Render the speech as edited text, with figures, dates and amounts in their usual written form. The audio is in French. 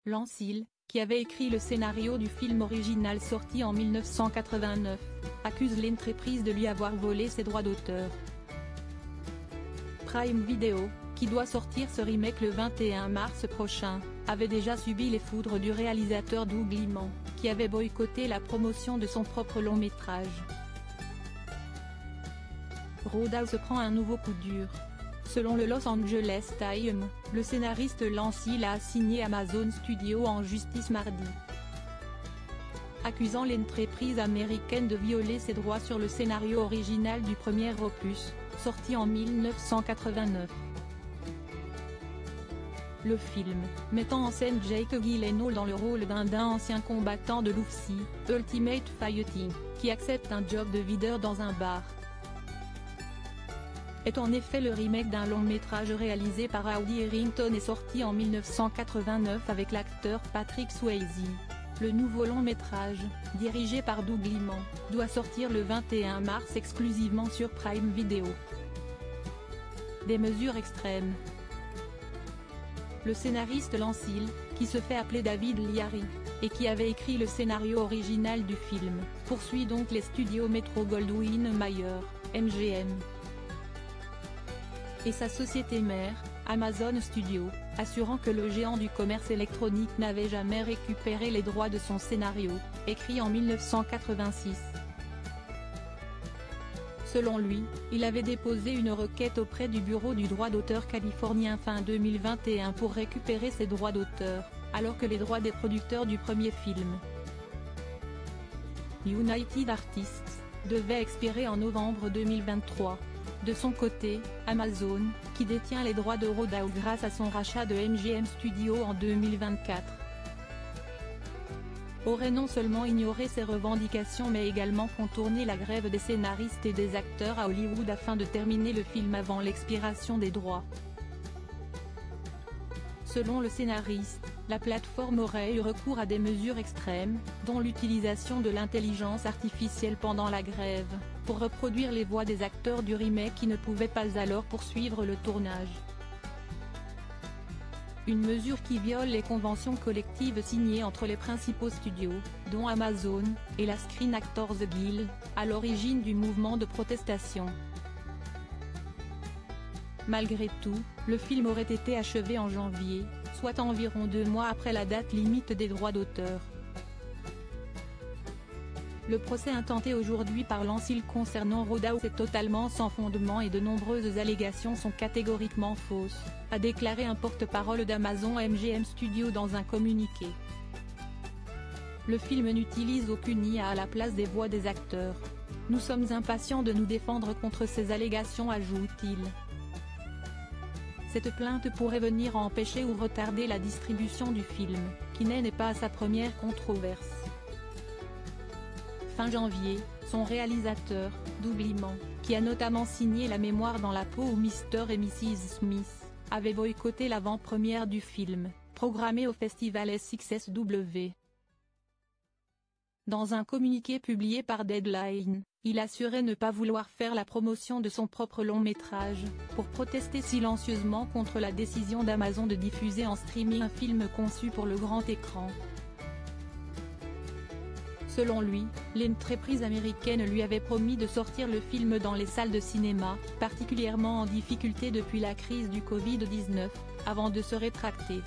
Lance Hill, qui avait écrit le scénario du film original sorti en 1989, accuse l'entreprise de lui avoir volé ses droits d'auteur. Prime Video, qui doit sortir ce remake le 21 mars prochain, avait déjà subi les foudres du réalisateur Doug Liman, qui avait boycotté la promotion de son propre long métrage. Roadhouse prend un nouveau coup dur. Selon le Los Angeles Times, le scénariste Lance Hill a assigné Amazon Studios en justice mardi, accusant l'entreprise américaine de violer ses droits sur le scénario original du premier opus, sorti en 1989. Le film, mettant en scène Jake Gyllenhaal dans le rôle d'un ancien combattant de l'UFC, Ultimate Fighting, qui accepte un job de videur dans un bar, est en effet le remake d'un long métrage réalisé par Woody Harrelson et sorti en 1989 avec l'acteur Patrick Swayze. Le nouveau long métrage, dirigé par Doug Liman, doit sortir le 21 mars exclusivement sur Prime Video. Des mesures extrêmes. Le scénariste Lance Hill, qui se fait appeler David Liari, et qui avait écrit le scénario original du film, poursuit donc les studios Metro-Goldwyn-Mayer, MGM, et sa société mère, Amazon Studios, assurant que le géant du commerce électronique n'avait jamais récupéré les droits de son scénario, écrit en 1986. Selon lui, il avait déposé une requête auprès du Bureau du droit d'auteur californien fin 2021 pour récupérer ses droits d'auteur, alors que les droits des producteurs du premier film, United Artists, devaient expirer en novembre 2023. De son côté, Amazon, qui détient les droits de Roadhouse grâce à son rachat de MGM Studios en 2024, aurait non seulement ignoré ses revendications mais également contourné la grève des scénaristes et des acteurs à Hollywood afin de terminer le film avant l'expiration des droits. Selon le scénariste, la plateforme aurait eu recours à des mesures extrêmes, dont l'utilisation de l'intelligence artificielle pendant la grève, pour reproduire les voix des acteurs du remake qui ne pouvaient pas alors poursuivre le tournage. Une mesure qui viole les conventions collectives signées entre les principaux studios, dont Amazon, et la Screen Actors Guild, à l'origine du mouvement de protestation. Malgré tout, le film aurait été achevé en janvier, soit environ 2 mois après la date limite des droits d'auteur. Le procès intenté aujourd'hui par Lance Hill concernant Roadhouse est totalement sans fondement et de nombreuses allégations sont catégoriquement fausses, a déclaré un porte-parole d'Amazon MGM Studios dans un communiqué. Le film n'utilise aucune IA à la place des voix des acteurs. Nous sommes impatients de nous défendre contre ces allégations, ajoute-t-il. Cette plainte pourrait venir empêcher ou retarder la distribution du film, qui n'est pas à sa première controverse. Fin janvier, son réalisateur, Doug Liman, qui a notamment signé La mémoire dans la peau ou Mr. et Mrs. Smith, avait boycotté l'avant-première du film, programmée au festival SXSW. Dans un communiqué publié par Deadline, il assurait ne pas vouloir faire la promotion de son propre long-métrage, pour protester silencieusement contre la décision d'Amazon de diffuser en streaming un film conçu pour le grand écran. Selon lui, l'entreprise américaine lui avait promis de sortir le film dans les salles de cinéma, particulièrement en difficulté depuis la crise du Covid-19, avant de se rétracter.